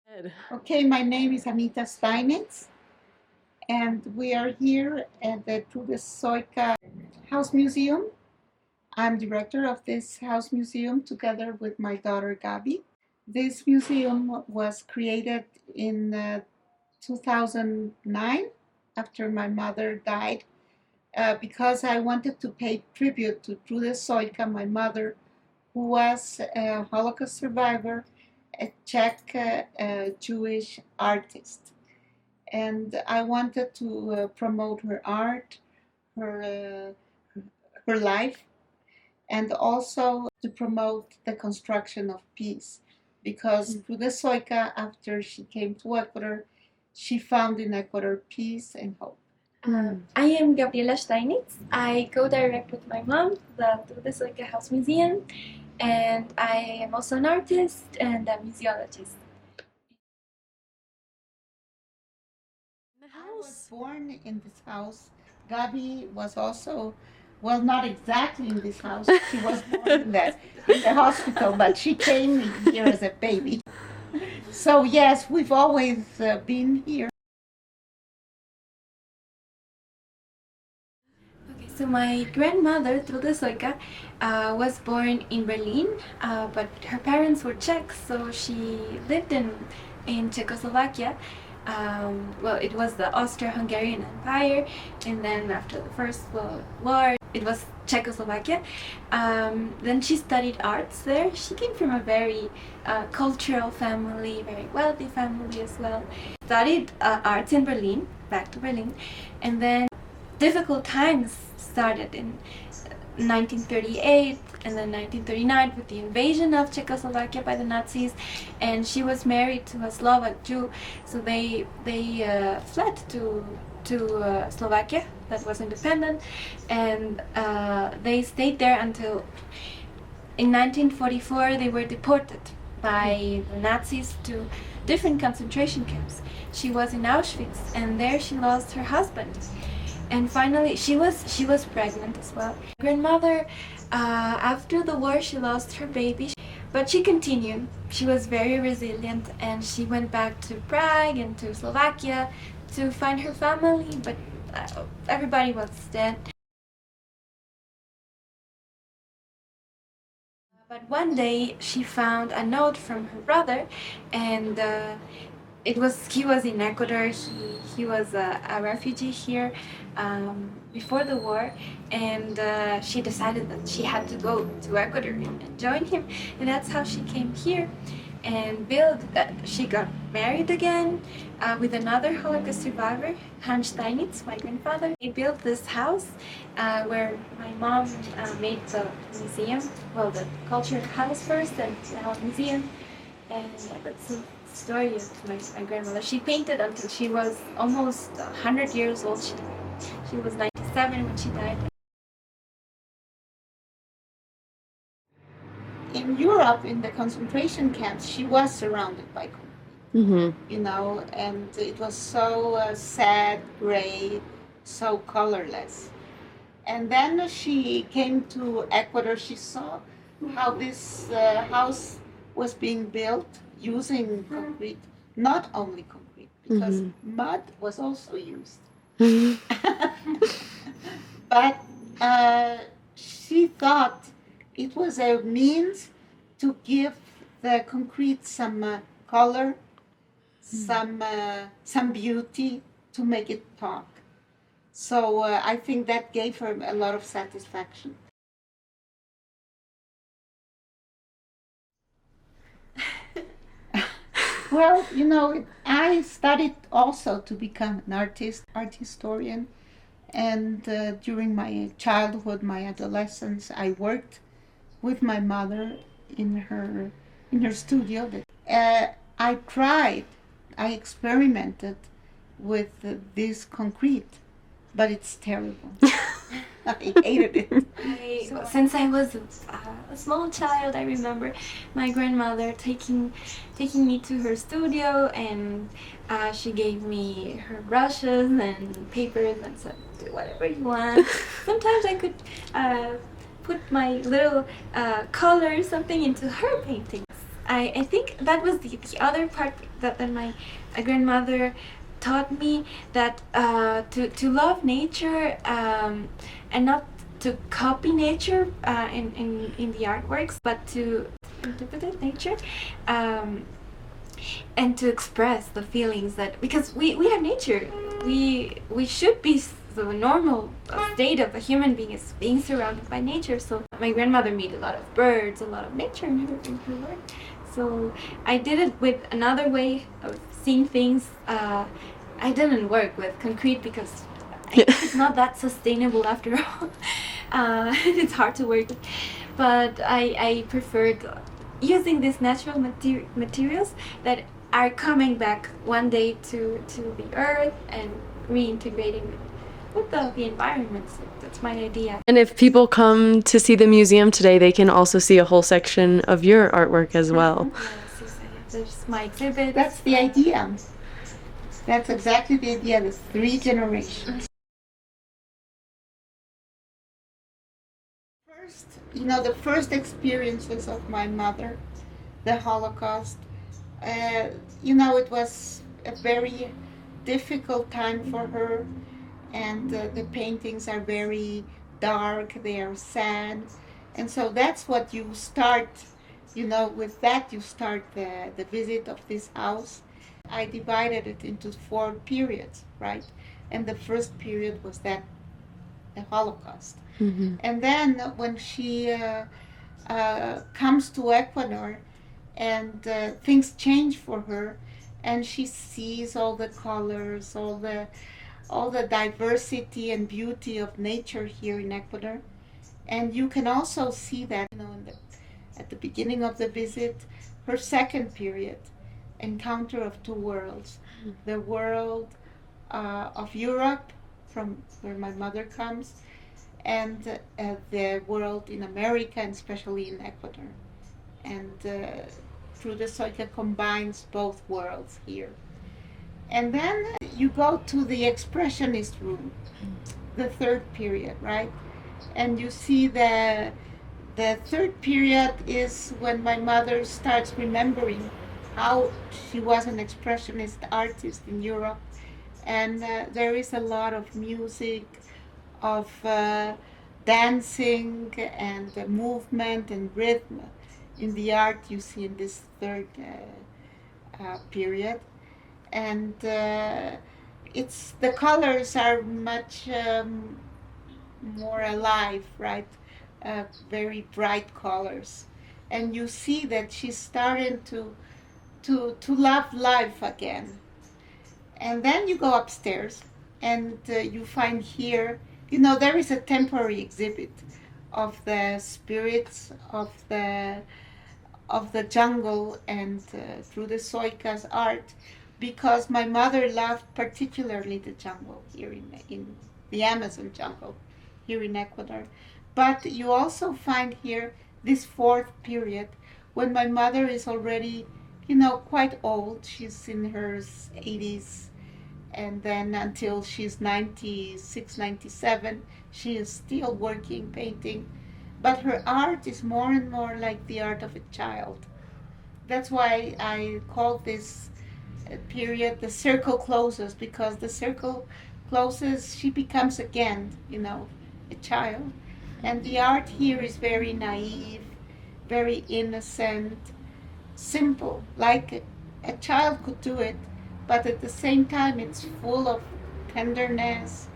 Good. Okay, my name is Anita Steinitz, and we are here at the Tude Sojka House Museum. I'm director of this house museum together with my daughter Gabby. This museum was created in 2009 after my mother died because I wanted to pay tribute to Trude Sojka, my mother, who was a Holocaust survivor, a Czech Jewish artist. And I wanted to promote her art, her life, and also to promote the construction of peace. Because Trude Sojka, after she came to Ecuador, she found in Ecuador peace and hope. I am Gabriela Steinitz. I co-direct with my mom the Trude Sojka House Museum, and I am also an artist and a museologist. I was born in this house. Gabby was also, well, not exactly in this house. She was born in the hospital, but she came here as a baby. So yes, we've always been here. Okay, so my grandmother, Trude Sojka, was born in Berlin, but her parents were Czech, so she lived in Czechoslovakia. Well, it was the Austro-Hungarian Empire, and then after the First World War, it was Czechoslovakia. Then she studied arts there. She came from a very cultural family, very wealthy family as well. Studied arts in Berlin, back to Berlin, and then difficult times started in 1938 and then 1939 with the invasion of Czechoslovakia by the Nazis, and she was married to a Slovak Jew, so they fled to Slovakia that was independent, and they stayed there until in 1944 they were deported by the Nazis to different concentration camps. She was in Auschwitz, and there she lost her husband. And finally, she was pregnant as well. Grandmother, after the war, she lost her baby, but she continued. She was very resilient, and she went back to Prague and to Slovakia to find her family, but everybody was dead. But one day, she found a note from her brother, and he was in Ecuador. He was a refugee here before the war, and she decided that she had to go to Ecuador and join him, and that's how she came here and she got married again with another Holocaust survivor, Hans Steinitz, my grandfather. He built this house where my mom made the museum, well, the culture house first and now a museum, and that's the story of my grandmother. She painted until she was almost 100 years old. She was 97 when she died. In Europe, in the concentration camps, she was surrounded by concrete, and it was so sad, gray, so colorless. And then she came to Ecuador. She saw how this house was being built using concrete, not only concrete, because mud was also used. But she thought it was a means to give the concrete some color, some beauty, to make it talk. So I think that gave her a lot of satisfaction. Well, I studied also to become an art historian. And during my childhood, my adolescence, I worked with my mother in her studio. I experimented with this concrete, but it's terrible. I hated it. Since I was a small child, I remember my grandmother taking me to her studio, and she gave me her brushes and papers and said, "Do whatever you want." Sometimes I could put my little color something into her paintings. I think that was the other part that my grandmother taught me, that to love nature, and not to copy nature in the artworks, but to interpret nature, and to express the feelings that, because we have nature, we should be, the normal state of a human being is being surrounded by nature. So my grandmother made a lot of birds, a lot of nature in her work. So I did it with another way of seeing things. I didn't work with concrete because it's not that sustainable after all. It's hard to work with. But I preferred using these natural materials that are coming back one day to the earth and reintegrating with the environment. So that's my idea. And if people come to see the museum today, they can also see a whole section of your artwork as well. Yes, there's my exhibit. That's the idea. That's exactly the idea. There's 3 generations. First, the first experiences of my mother, the Holocaust, it was a very difficult time for her, and the paintings are very dark, they are sad, and so that's what you start, with that you start the visit of this house. I divided it into 4 periods, right? And the first period was the Holocaust. Mm-hmm. And then when she comes to Ecuador, and things change for her, and she sees all the colors, all the diversity and beauty of nature here in Ecuador. And you can also see that, at the beginning of the visit, her second period, encounter of 2 worlds. The world of Europe, from where my mother comes, and the world in America, and especially in Ecuador. And Tude Sojka combines both worlds here. And then you go to the expressionist room, the 3rd period, right? And you see the 3rd period is when my mother starts remembering how she was an expressionist artist in Europe. And there is a lot of music, of dancing, and movement and rhythm in the art you see in this 3rd period. And it's the colors are much more alive, right? Very bright colors, and you see that she's starting to love life again. And then you go upstairs, and you find here, there is a temporary exhibit of the spirits of the jungle, and Trude Sojka's art, because my mother loved particularly the jungle here in the Amazon jungle here in Ecuador. But you also find here this 4th period, when my mother is already, quite old. She's in her 80s, and then until she's 96, 97, she is still working, painting. But her art is more and more like the art of a child. That's why I call this period the circle closes, because the circle closes, she becomes again, a child. And the art here is very naive, very innocent, simple, like a child could do it, but at the same time it's full of tenderness,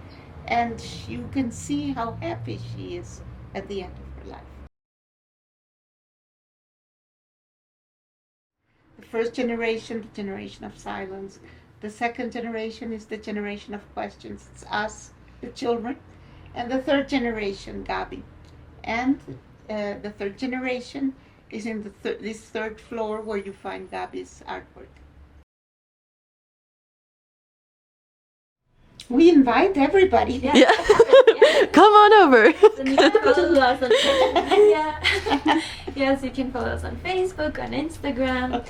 and you can see how happy she is at the end of her life. The first generation, the generation of silence. The second generation is the generation of questions. It's us, the children. And the 3rd generation, Gabby. And the 3rd generation is in this 3rd floor where you find Gabby's artwork. We invite everybody. Yeah. Come on over. Yes, you can follow us on Facebook, on Instagram.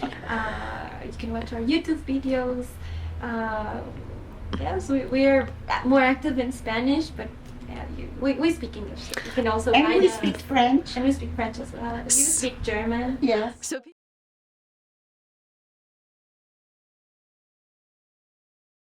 You can watch our YouTube videos. Yes, we're more active in Spanish, but we speak English. So you can also and we speak French. And we speak French as well. You speak German. Yes. So